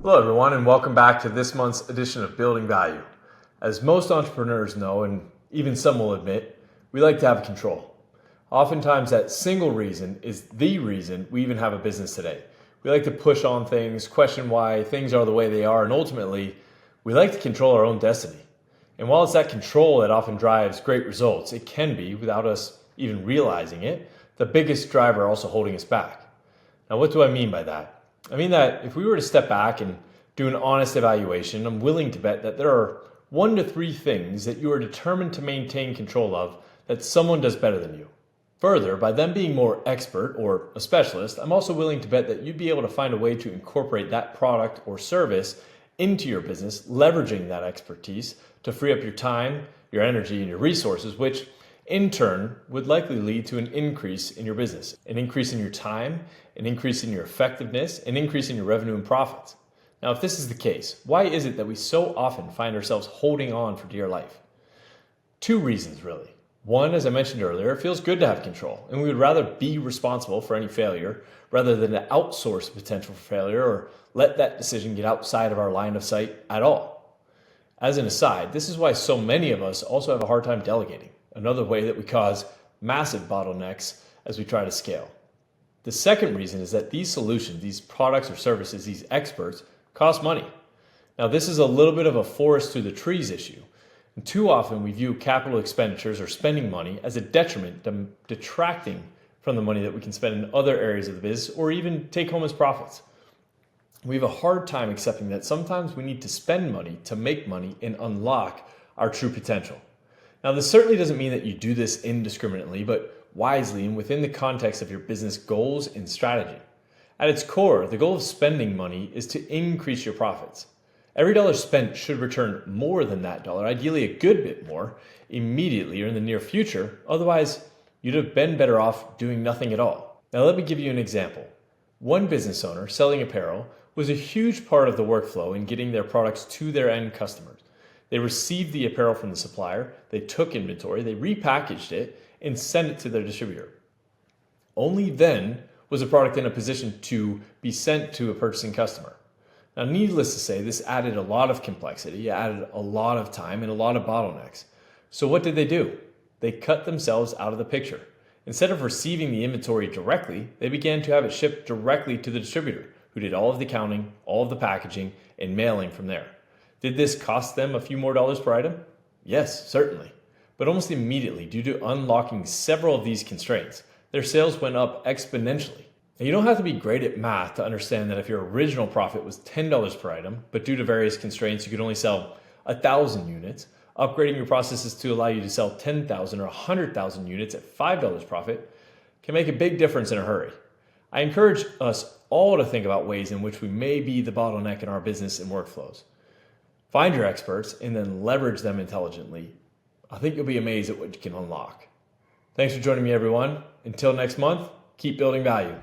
Hello everyone, and welcome back to this month's edition of Building Value. As most entrepreneurs know, and even some will admit, we like to have control. Oftentimes that single reason is the reason we even have a business today. We like to push on things, question why things are the way they are, and ultimately, we like to control our own destiny. And while it's that control that often drives great results, it can be, without us even realizing it, the biggest driver also holding us back. Now, what do I mean by that? I mean that if we were to step back and do an honest evaluation, I'm willing to bet that there are 1 to 3 things that you are determined to maintain control of that someone does better than you. Further, by them being more expert or a specialist, I'm also willing to bet that you'd be able to find a way to incorporate that product or service into your business, leveraging that expertise to free up your time, your energy, and your resources, which in turn would likely lead to an increase in your business, an increase in your time, an increase in your effectiveness, an increase in your revenue and profits. Now, if this is the case, why is it that we so often find ourselves holding on for dear life? 2 reasons, really. One, as I mentioned earlier, it feels good to have control, and we would rather be responsible for any failure rather than to outsource the potential for failure or let that decision get outside of our line of sight at all. As an aside, this is why so many of us also have a hard time delegating, another way that we cause massive bottlenecks as we try to scale. The second reason is that these solutions, these products or services, these experts, cost money. Now, this is a little bit of a forest through the trees issue. And too often we view capital expenditures or spending money as a detriment, detracting from the money that we can spend in other areas of the business or even take home as profits. We have a hard time accepting that sometimes we need to spend money to make money and unlock our true potential. Now, this certainly doesn't mean that you do this indiscriminately, but wisely and within the context of your business goals and strategy. At its core, the goal of spending money is to increase your profits. Every dollar spent should return more than that dollar, ideally a good bit more, immediately or in the near future. Otherwise, you'd have been better off doing nothing at all. Now, let me give you an example. One business owner selling apparel was a huge part of the workflow in getting their products to their end customers. They received the apparel from the supplier, they took inventory, they repackaged it, and sent it to their distributor. Only then was the product in a position to be sent to a purchasing customer. Now, needless to say, this added a lot of complexity, added a lot of time, and a lot of bottlenecks. So what did they do? They cut themselves out of the picture. Instead of receiving the inventory directly, they began to have it shipped directly to the distributor, who did all of the counting, all of the packaging, and mailing from there. Did this cost them a few more dollars per item? Yes, certainly. But almost immediately, due to unlocking several of these constraints, their sales went up exponentially. Now, you don't have to be great at math to understand that if your original profit was $10 per item, but due to various constraints, you could only sell 1,000 units, upgrading your processes to allow you to sell 10,000 or 100,000 units at $5 profit can make a big difference in a hurry. I encourage us all to think about ways in which we may be the bottleneck in our business and workflows. Find your experts and then leverage them intelligently. I think you'll be amazed at what you can unlock. Thanks for joining me, everyone. Until next month, keep building value.